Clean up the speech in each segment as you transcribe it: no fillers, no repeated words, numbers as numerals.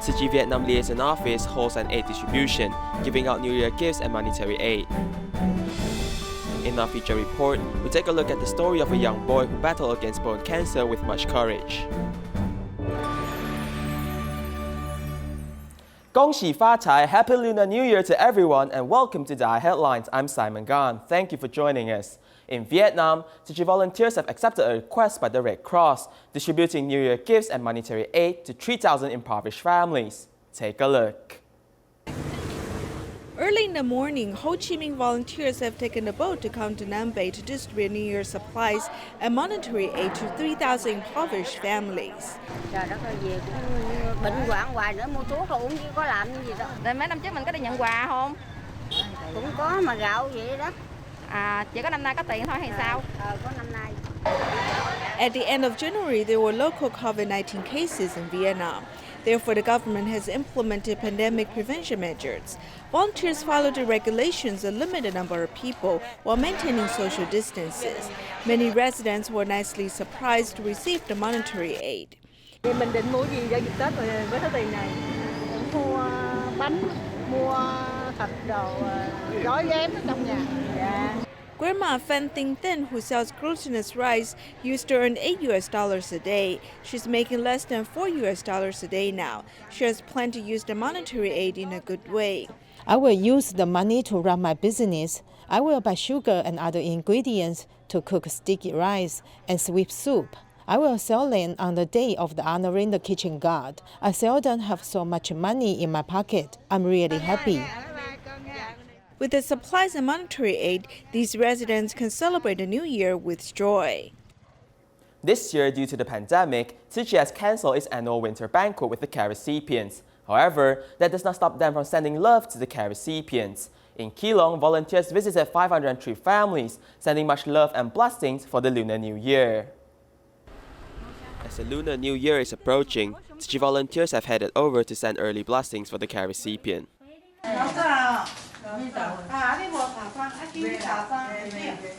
Tzu Chi Vietnam Liaison Office holds an aid distribution, giving out New Year gifts and monetary aid. In our feature report, we take a look at the story of a young boy who battled against bone cancer with much courage. 恭喜发财! Happy Lunar New Year to everyone and welcome to the Headlines. I'm Simon Gan. Thank you for joining us. In Vietnam, Tzu Chi volunteers have accepted a request by the Red Cross, distributing New Year gifts and monetary aid to 3,000 impoverished families. Take a look. Early in the morning, Ho Chi Minh volunteers have taken a boat to come to Nam Bay to distribute New Year supplies and monetary aid to 3,000 impoverished families. Trời đất ơi, về cũng bệnh hoạn hoài nữa, mua thuốc rồi uống chứ có làm gì đâu. Rồi mấy năm trước mình có đi nhận quà không? Cũng có mà gạo vậy đó. Chỉ có năm nay có tiền thôi hay sao? Có năm nay. At the end of January, there were local COVID-19 cases in Vietnam. Therefore, the government has implemented pandemic prevention measures. Volunteers followed the regulations and limited the number of people while maintaining social distances. Many residents were nicely surprised to receive the monetary aid. Thì mình định mua gì cho dịp Tết rồi với số tiền này? Mua bánh, mua thịt đồ, gói ghém ở trong nhà. Dạ. Grandma Phan Tinh Tinh, who sells glutinous rice, used to earn $8 a day. She's making less than $4 a day now. She has planned to use the monetary aid in a good way. I will use the money to run my business. I will buy sugar and other ingredients to cook sticky rice and sweet soup. I will sell them on the day of the honoring the kitchen god. I seldom have so much money in my pocket. I'm really happy. With the supplies and monetary aid, these residents can celebrate the new year with joy. This year, due to the pandemic, Tzu Chi has cancelled its annual winter banquet with the care recipients. However, that does not stop them from sending love to the care recipients. In Keelung, volunteers visited 503 families, sending much love and blessings for the Lunar New Year. As the Lunar New Year is approaching, Tzu Chi volunteers have headed over to send early blessings for the care recipient.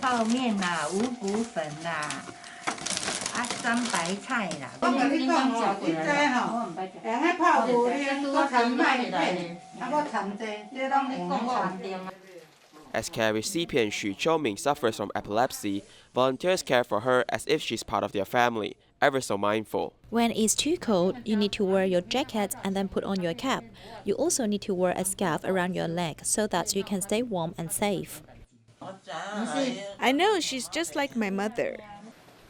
泡面啦，五谷粉啦，三白菜啦。我跟你讲哦，你这吼，迄泡牛奶，我掺麦片，我掺这，这拢你讲我。 As care recipient Xu Choming suffers from epilepsy, volunteers care for her as if she's part of their family, ever so mindful. When it's too cold, you need to wear your jacket and then put on your cap. You also need to wear a scarf around your leg so that you can stay warm and safe. I know, she's just like my mother.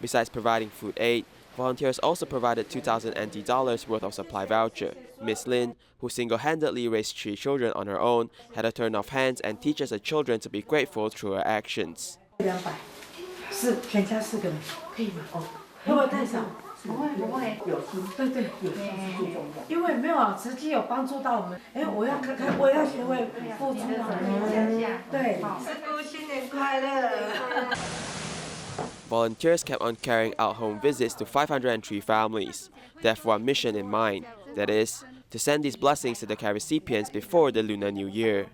Besides providing food aid, volunteers also provided 2,000 NT dollars worth of supply voucher. Miss Lin, who single-handedly raised 3 children on her own, had a turn of hands and teaches her children to be grateful through her actions. 200是全家4个人，可以吗？会不会太少？不会，有心，对，有心是最重要。因为没有啊，实际有帮助到我们。哎，我要看看，我要学会付出啊。对，师父新年快乐。 Volunteers kept on carrying out home visits to 503 families. They have one mission in mind, that is, to send these blessings to the care recipients before the Lunar New Year.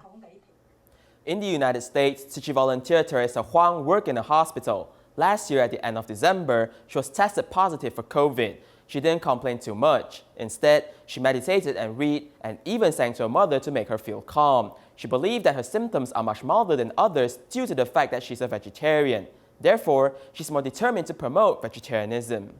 In the United States, Tzu Chi volunteer Teresa Huang worked in a hospital. Last year at the end of December, she was tested positive for COVID. She didn't complain too much. Instead, she meditated and read and even sang to her mother to make her feel calm. She believed that her symptoms are much milder than others due to the fact that she's a vegetarian. Therefore, she's more determined to promote vegetarianism.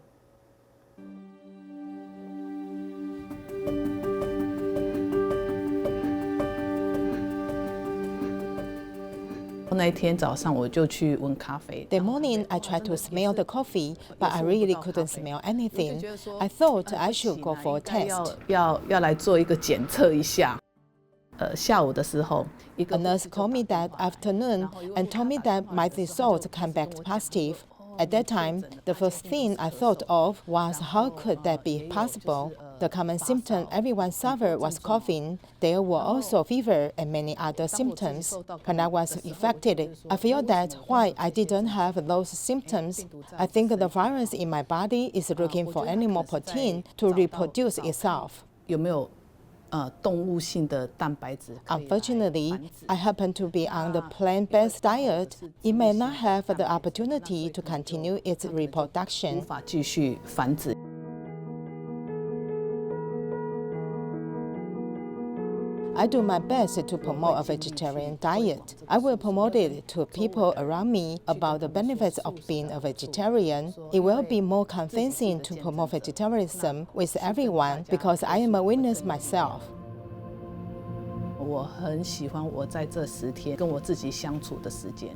那天早上我就去闻咖啡。 That morning, I tried to smell the coffee, but I really couldn't smell anything. I thought I should go for a test. 要来做一个检测一下。下午的时候， A nurse called me that afternoon and told me that my results came back positive. At that time, the first thing I thought of was how could that be possible? The common symptom everyone suffered was coughing. There were also fever and many other symptoms. When I was infected, I feel that why I didn't have those symptoms. I think the virus in my body is looking for animal protein to reproduce itself. 有没有动物性的蛋白质？ Unfortunately, I happen to be on the plant-based diet. It may not have the opportunity to continue its reproduction. 无法继续繁殖。I do my best to promote a vegetarian diet. I will promote it to people around me about the benefits of being a vegetarian. It will be more convincing to promote vegetarianism with everyone because I am a witness myself. 我很喜欢我在这10天跟我自己相处的时间。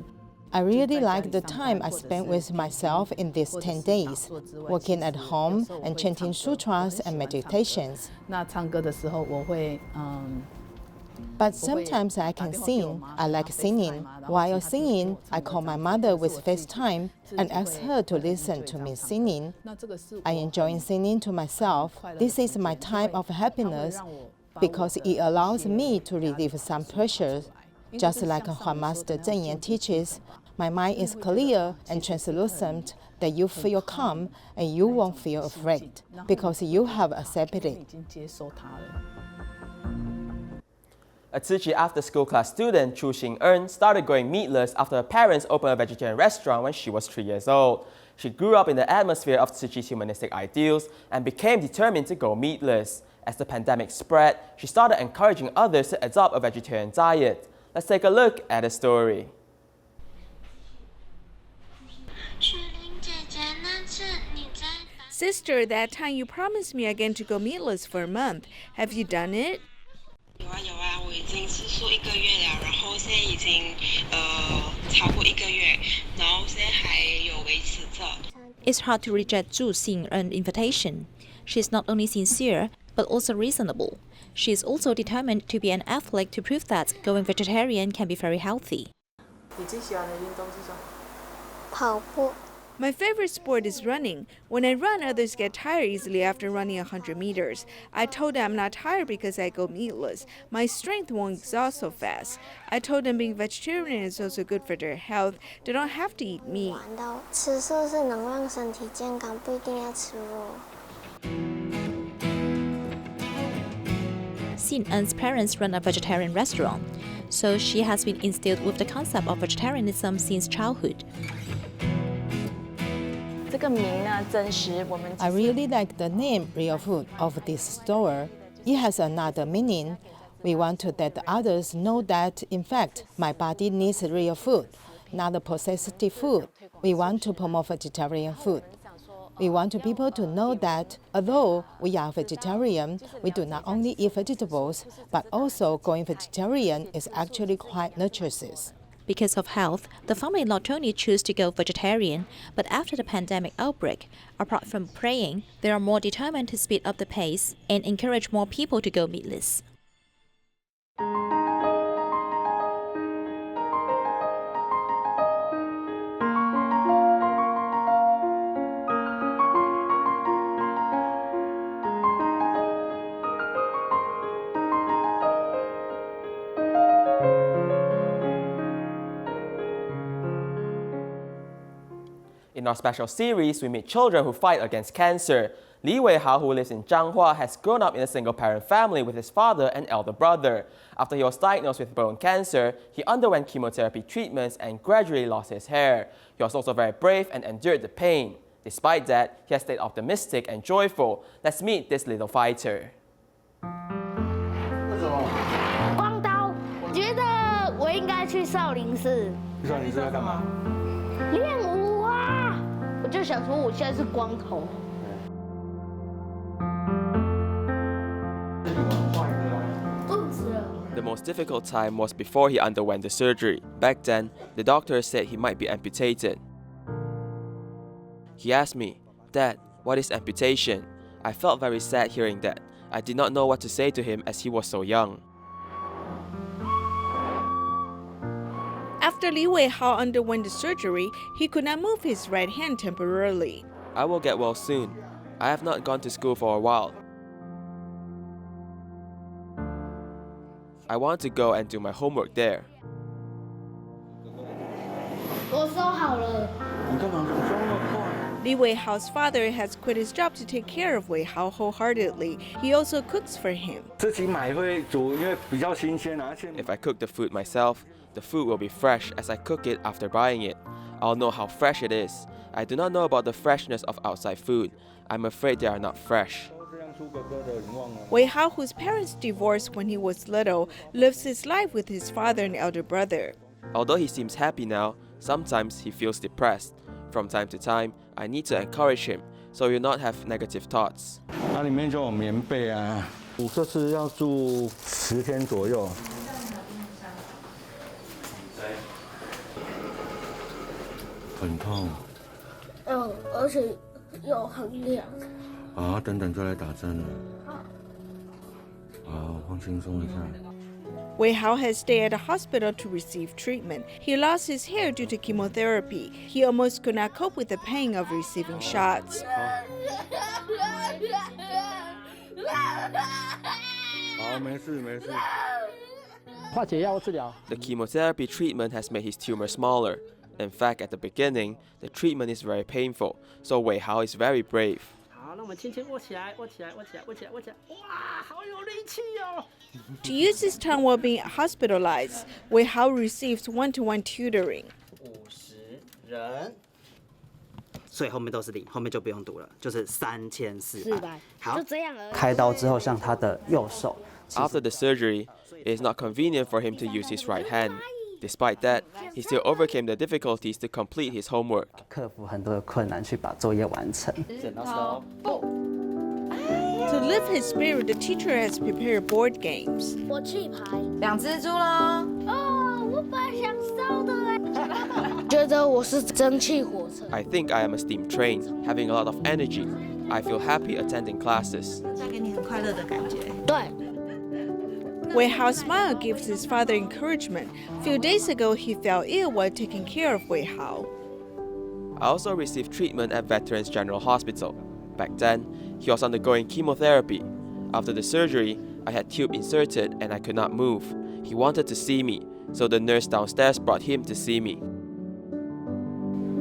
I really like the time I spent with myself in these 10 days, working at home and chanting sutras and meditations. 那唱歌的时候，我会But sometimes I can sing. I like singing. While singing, I call my mother with FaceTime and ask her to listen to me singing. I enjoy singing to myself. This is my time of happiness because it allows me to relieve some pressures. Just like what Master Zhen Yan teaches, my mind is clear and translucent that you feel calm and you won't feel afraid because you have accepted it. A Tzu Chi after-school class student, Chu Xing-en, started going meatless after her parents opened a vegetarian restaurant when she was 3 years old. She grew up in the atmosphere of Tzu Chi's humanistic ideals and became determined to go meatless. As the pandemic spread, she started encouraging others to adopt a vegetarian diet. Let's take a look at her story. Sister, that time you promised me again to go meatless for a month. Have you done it? 有啊有啊，我已经吃素1个月了，然后现在已经超过1个月，然后现在还有维持着。 It's hard to reject Tzu Xing-en's invitation. She's not only sincere, but also reasonable. She is also determined to be an athlete to prove that going vegetarian can be very healthy. 你最喜欢的运动是什么？跑步。 My favorite sport is running. When I run, others get tired easily after running 100 meters. I told them I'm not tired because I go meatless. My strength won't exhaust so fast. I told them being vegetarian is also good for their health. They don't have to eat meat. 吃素是能让身体健康，不一定要吃肉。 Xing-en's parents run a vegetarian restaurant, so she has been instilled with the concept of vegetarianism since childhood. I really like the name Real Food of this store. It has another meaning. We want to let others know that, in fact, my body needs real food, not processed food. We want to promote vegetarian food. We want people to know that although we are vegetarian, we do not only eat vegetables, but also going vegetarian is actually quite nutritious. Because of health, the family not only choose to go vegetarian, but after the pandemic outbreak, apart from praying, they are more determined to speed up the pace and encourage more people to go meatless. In our special series, we meet children who fight against cancer. Li Weihao, who lives in Zhanghua, has grown up in a single-parent family with his father and elder brother. After he was diagnosed with bone cancer, he underwent chemotherapy treatments and gradually lost his hair. He was also very brave and endured the pain. Despite that, he has stayed optimistic and joyful. Let's meet this little fighter. 光刀，觉得我应该去少林寺。少林寺要干嘛？练武啊！我就想说，我现在是光头。 The most difficult time was before he underwent the surgery. Back then, the doctor said he might be amputated. He asked me, "Dad, what is amputation?" I felt very sad hearing that. I did not know what to say to him as he was so young. After Li Weihao underwent the surgery, he could not move his right hand temporarily. I will get well soon. I have not gone to school for a while. I want to go and do my homework there. 我收好了。你干嘛收那么快？ Li Weihao's father has quit his job to take care of Weihao wholeheartedly. He also cooks for him. 自己买会煮，因为比较新鲜啊。 If I cook the food myself, the food will be fresh as I cook it after buying it. I'll know how fresh it is. I do not know about the freshness of outside food. I'm afraid they are not fresh. Wei Hao, whose parents divorced when he was little, lives his life with his father and elder brother. Although he seems happy now, sometimes he feels depressed. From time to time, I need to encourage him so he will not have negative thoughts. 它里面就有棉被啊，我这次要住10天左右。很痛。而且又很凉。啊，等等就来打针了。好，放轻松一下。 Wei Hao has stayed at a hospital to receive treatment. He lost his hair due to chemotherapy. He almost could not cope with the pain of receiving shots. 好，没事没事。化解药治疗。 The chemotherapy treatment has made his tumor smaller. In fact, at the beginning, the treatment is very painful, so Wei Hao is very brave. 好，那我们轻轻握起来，握起来，握起来，握起来，握起来。哇，好有力气哦！ To use his tongue while being hospitalized, Wei Hao receives one-to-one tutoring. 50人，所以后面都是0，后面就不用读了，就是3400。好，就这样而已。开刀之后，像他的右手。After the surgery, it is not convenient for him to use his right hand. Despite that, he still overcame the difficulties to complete his homework. 克服很多的困难去把作业完成。 To lift his spirit, the teacher has prepared board games. 我去排2只猪咯。哦，我本来想烧的哎。觉得我是蒸汽火车。 I think I am a steam train, having a lot of energy. I feel happy attending classes. 带给你很快乐的感觉。对。 Wei Hao's smile gives his father encouragement. A few days ago, he fell ill while taking care of Wei Hao. I also received treatment at Veterans General Hospital. Back then, he was undergoing chemotherapy. After the surgery, I had tube inserted and I could not move. He wanted to see me, so the nurse downstairs brought him to see me.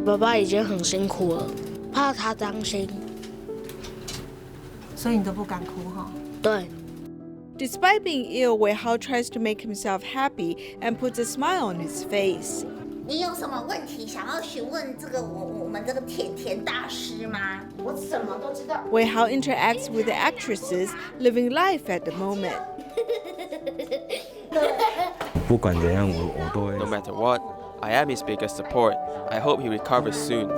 爸爸已经很辛苦了，怕他担心。所以你都不敢哭哈？对。 Despite being ill, Wei Hao tries to make himself happy and puts a smile on his face. 你有什么问题想要询问这个我们这个甜甜大师吗？我什么都知道。Wei Hao interacts with the actresses, living life at the moment. 不管怎样，我都会。 No matter what, I am his biggest support. I hope he recovers soon.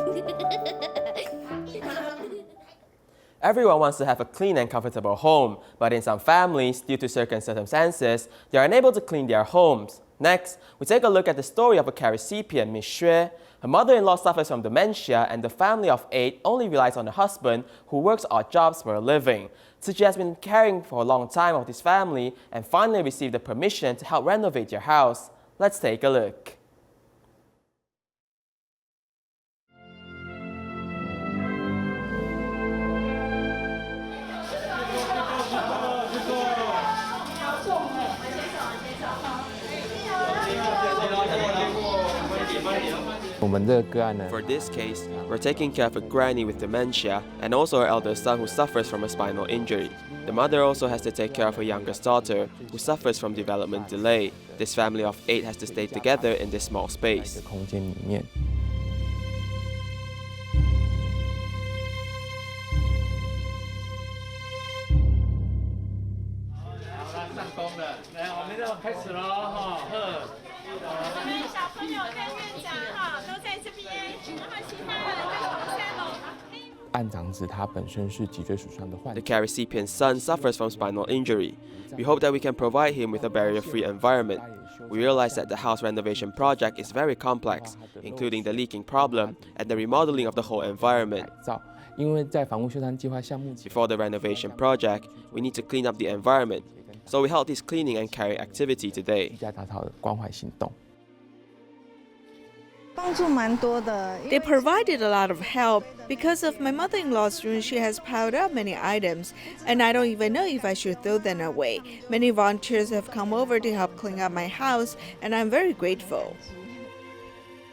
Everyone wants to have a clean and comfortable home, but in some families, due to certain circumstances, they are unable to clean their homes. Next, we take a look at the story of a recipient, Miss Xue. Her mother-in-law suffers from dementia, and the family of 8 only relies on her husband, who works odd jobs for a living. Tzu Chi has been caring for a long time of this family and finally received the permission to help renovate their house. Let's take a look. For this case, we're taking care of a granny with dementia and also her elder son who suffers from a spinal injury. The mother also has to take care of her youngest daughter who suffers from development delay. This family of 8 has to stay together in this small space. The care recipient's son suffers from spinal injury. We hope that we can provide him with a barrier-free environment. We realize that the house renovation project is very complex, including the leaking problem and the remodeling of the whole environment. Before the renovation project, we need to clean up the environment. So we held this cleaning and caring activity today. They provided a lot of help. Because of my mother-in-law's room, she has piled up many items, and I don't even know if I should throw them away. Many volunteers have come over to help clean up my house, and I'm very grateful.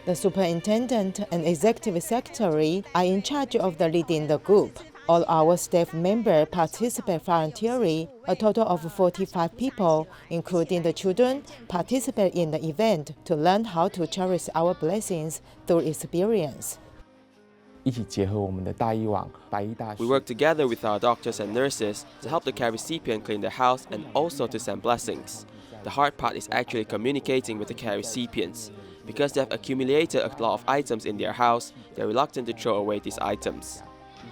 The superintendent and executive secretary are in charge of leading the group. All our staff members participate voluntarily. A total of 45 people, including the children, participate in the event to learn how to cherish our blessings through experience. We work together with our doctors and nurses to help the care recipient clean their house and also to send blessings. The hard part is actually communicating with the care recipients. Because they have accumulated a lot of items in their house, they're reluctant to throw away these items.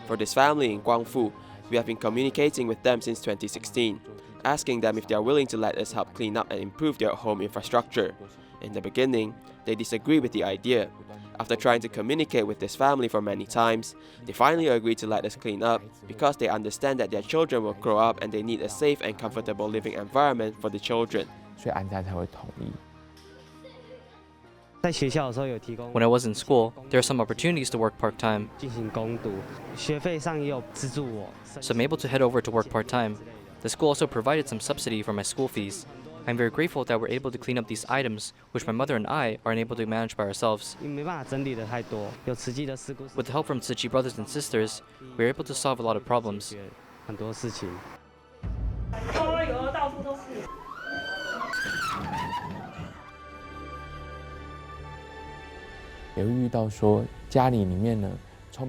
For this family in Guangfu, we have been communicating with them since 2016, asking them if they are willing to let us help clean up and improve their home infrastructure. In the beginning, they disagreed with the idea. After trying to communicate with this family for many times, they finally agreed to let us clean up because they understand that their children will grow up and they need a safe and comfortable living environment for the children. When I was in school, there are some opportunities to work part-time, so I'm able to head over to work part-time. The school also provided some subsidy for my school fees. I'm very grateful that we're able to clean up these items, which my mother and I are unable to manage by ourselves. With the help from Tzu Chi brothers and sisters, we're able to solve a lot of problems.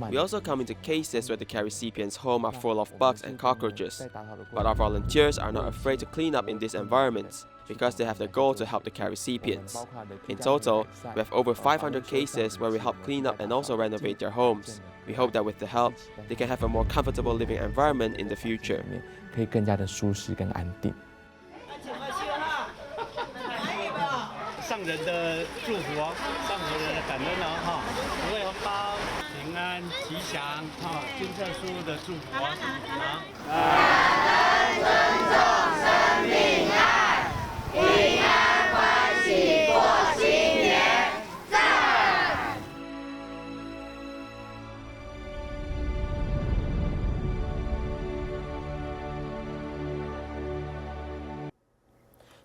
We also come into cases where the care recipient's home are full of bugs and cockroaches. But our volunteers are not afraid to clean up in these environments because they have the goal to help the care recipients. In total, we have over 500 cases where we help clean up and also renovate their homes. We hope that with the help, they can have a more comfortable living environment in the future. 上人的祝福哦，上人的感恩哦，哈，福慧红包，平安吉祥，哈，金册书的祝福哦，好。感恩尊重生命爱，平安欢喜过新年，赞。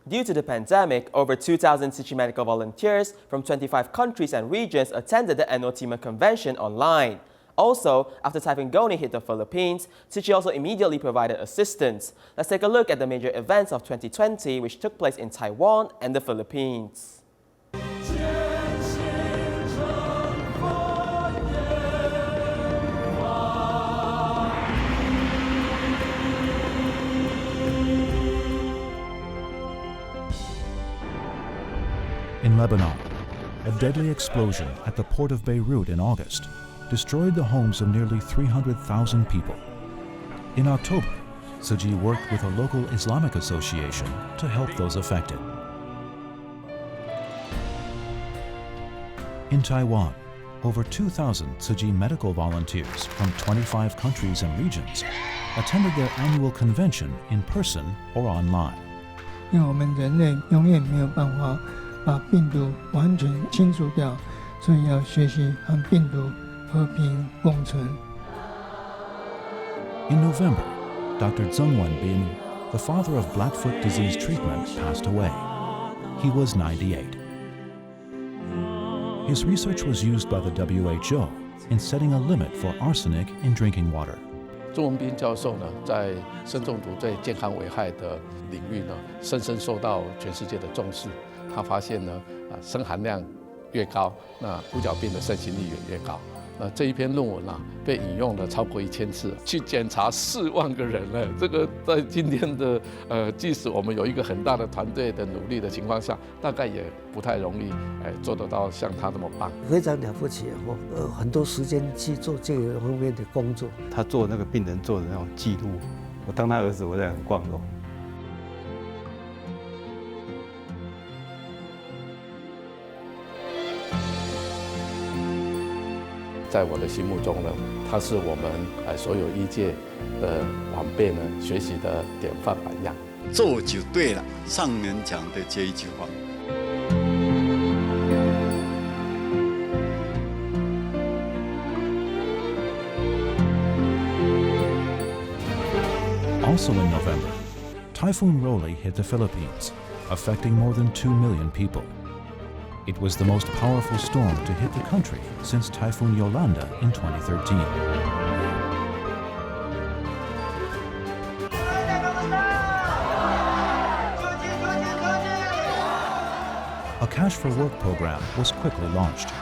Due to the pandemic, over 2,000 Tzu Chi medical volunteers from 25 countries and regions attended the annual Tima Convention online. Also, after Typhoon Goni hit the Philippines, Tzu Chi also immediately provided assistance. Let's take a look at the major events of 2020 which took place in Taiwan and the Philippines. In Lebanon, a deadly explosion at the port of Beirut in August destroyed the homes of nearly 300,000 people. In October, Tzu Chi worked with a local Islamic association to help those affected. In Taiwan, over 2,000 Tzu Chi medical volunteers from 25 countries and regions attended their annual convention in person or online. 因为我们人类永远没有办法把病毒完全清除掉，所以要学习和病毒和平共存。In November, Dr. Zeng Wenbin, the father of Blackfoot disease treatment, passed away. He was 98. His research was used by the WHO in setting a limit for arsenic in drinking water. 朱文彬教授呢，在砷中毒对健康危害的领域呢，深深受到全世界的重视。他发现呢，砷含量越高，那五角病的盛行率也越高。那这一篇论文啊，被引用了超过1000次，去检查4万个人了。这个在今天的即使我们有一个很大的团队的努力的情况下，大概也不太容易做得到像他这么棒。非常了不起，很多时间去做这个方面的工作。他做那个病人做的那种记录，我当他儿子，我也很光荣。在我的心目中呢，他是我们所有医界的晚辈呢学习的典范榜样。做就对了，上人讲的这一句话。Also in November, Typhoon Rolly hit the Philippines, affecting more than 2 million people. It was the most powerful storm to hit the country since Typhoon Yolanda in 2013. A Cash for Work program was quickly launched.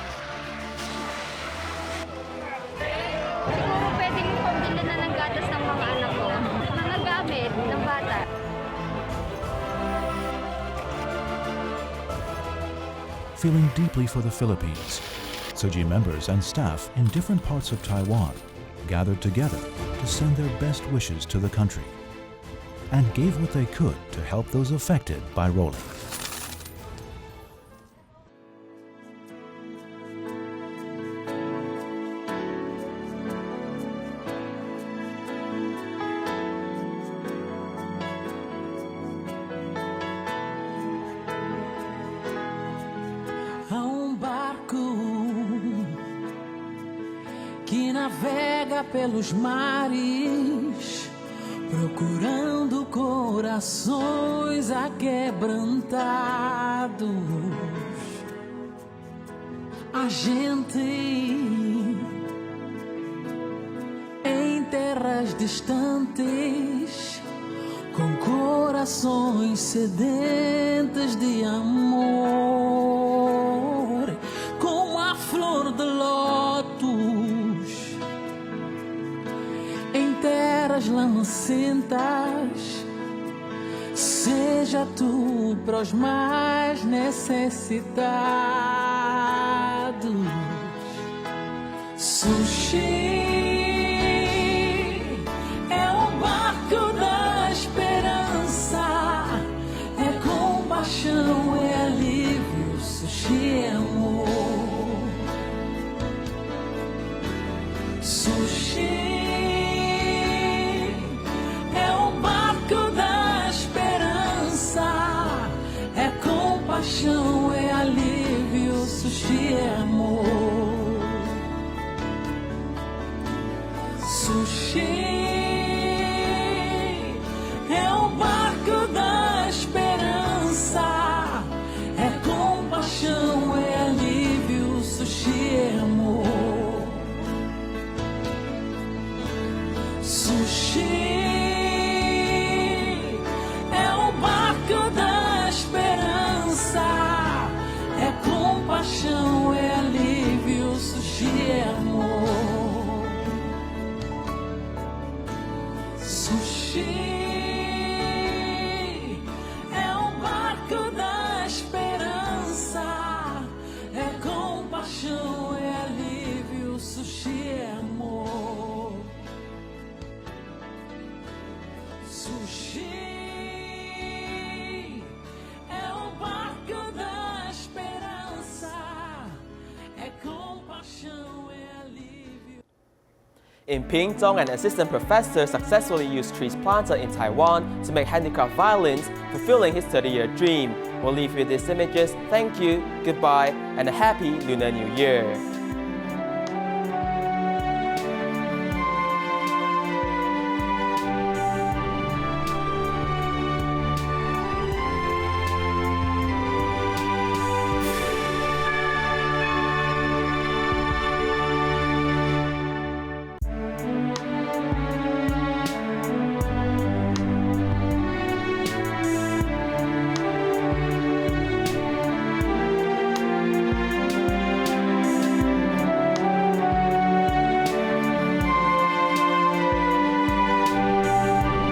feeling deeply for the Philippines, Tzu Chi members and staff in different parts of Taiwan gathered together to send their best wishes to the country and gave what they could to help those affected by rolling. Que navega pelos mares, procurando corações aquebrantados. A gente em terras distantes, com corações sedentos de amor, como a flor de lótus em terras lamacentas. Seja tu para os mais necessitados. Tzu Chi é o barco da esperança, é compaixão, é alívio. Tzu Chi é amor. Tzu Chi é o barco da esperança, é compaixão, é alívio. Tzu Chi é amor. Tzu Chi é o barco da esperança, é compaixão, é alívio. Tzu Chi é amor. Tzu Chi é o barco da esperança, é compaixão, é alívio. Tzu Chi é amor. Tzu Chi é o barco da esperança, é compaixão, é alívio. Tzu Chi é amor. Tzu Chi é o barco da esperança, é compaixão, é alívio. In Pingtung, an assistant professor successfully used trees planted in Taiwan to make handicraft violins, fulfilling his 30-year dream. We'll leave you with these images. Thank you, goodbye, and a happy Lunar New Year.